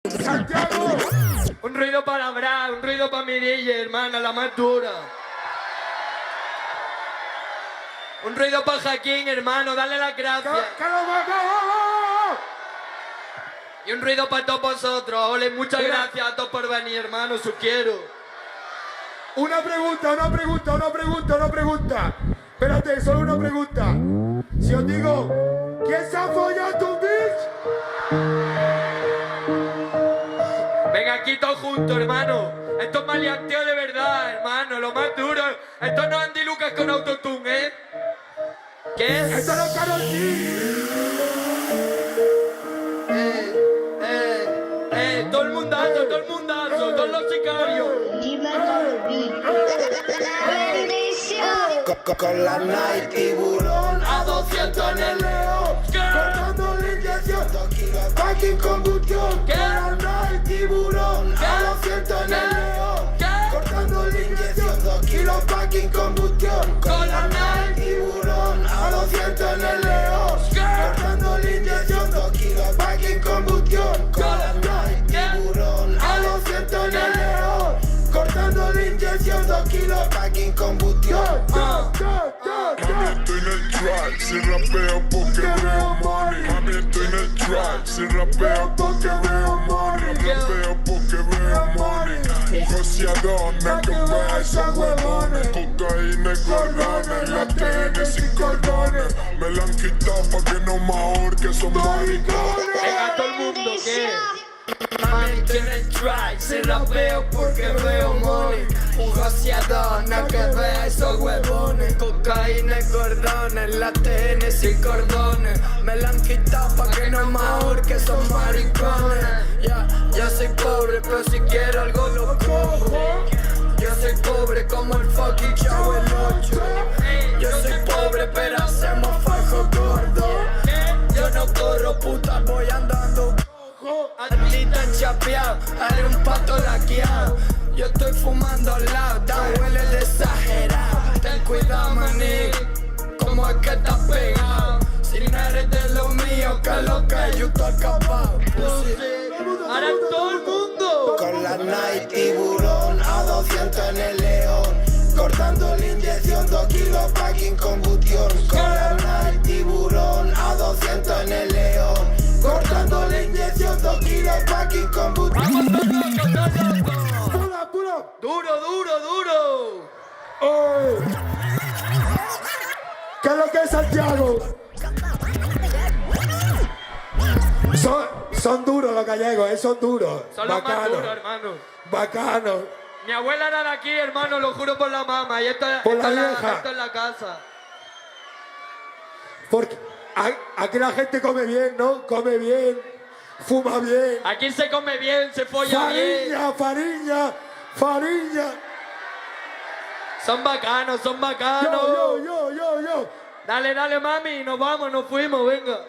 Santiago. Un ruido para Brad, un ruido para mi DJ, hermana, la más dura. Un ruido para Jaquín, hermano, dale las gracias. Y un ruido para todos vosotros. Ole, muchas gracias a todos por venir, hermano, os quiero. Una pregunta. Espérate, solo una pregunta. Si os digo, ¿quién se ha follado tu bitch? Venga, aquí todos juntos, hermano. Esto es maleanteo de verdad, hermano, lo más duro. Esto no es Andy Lucas con autotune, ¿eh? ¿Qué es? Esto no es Karol G. Todo el mundazo, todos los sicarios. Con la Night Tiburón a 200 en el León, cortando la inyección, 2 kilos fucking combustión. Con la Night Tiburón a 200 en el León, cortando la inyección, 2 kilos fucking combustión. Con la Night Tiburón a 200 en el León, cortando la inyección, 2 kilos fucking combustión. Con la Night Tiburón a 200 en el León, cortando la inyección, 2 kilos fucking combustión. Mami, estoy en el track, si rapeo porque veo money. Mami, estoy en el track, si rapeo porque veo money. Rapeo porque veo money. Un joseador, no que vea esos huevones. Cocaína y cordones, la TN sin cordones. Me la han quitado pa' que no me ahorque, son maricones. Venga, todo el mundo, ¿qué? Mami, estoy en el track, si rapeo porque veo money. Un joseador, no que vea esos huevones. Cocaína y cordones, la TN sin cordones. Me la han quitado pa' que no me ahorque, son maricones. Yo soy pobre, pero si quiero algo lo cojo. Yo soy pobre como el fucking Chavo el 8. Yo soy pobre, pero hacemos fajo gordo. Yo no corro, puta, voy andando. A ti te han chapeado, eres un pato laqueado. Yo estoy fumando al lado, tan huele de exagerado. Ten cuidado, maní, como es que estás pegado. Si no eres de lo mío, que lo que yo estoy acabado. Ahora todo el mundo. Con la Night Tiburón a 200 en el León, cortando la inyección, 2 kilos fucking combustión. Con la Night Tiburón a 200 en el León, cortando la inyección, 2 kilos fucking combustión. Pula. Duro. Oh. ¿Qué es lo que es Santiago? Son duros los gallegos, son duros. Son los más Bacanos. duros, hermano. Bacano. Mi abuela era de aquí, hermano, lo juro por la mamá. Y esto Por la es vieja. esto es la casa. Porque aquí la gente come bien, ¿no? Come bien, fuma bien. Aquí se come bien, se folla bien. Fariña. Son bacanos. Yo. Dale, mami, nos vamos, nos fuimos, venga.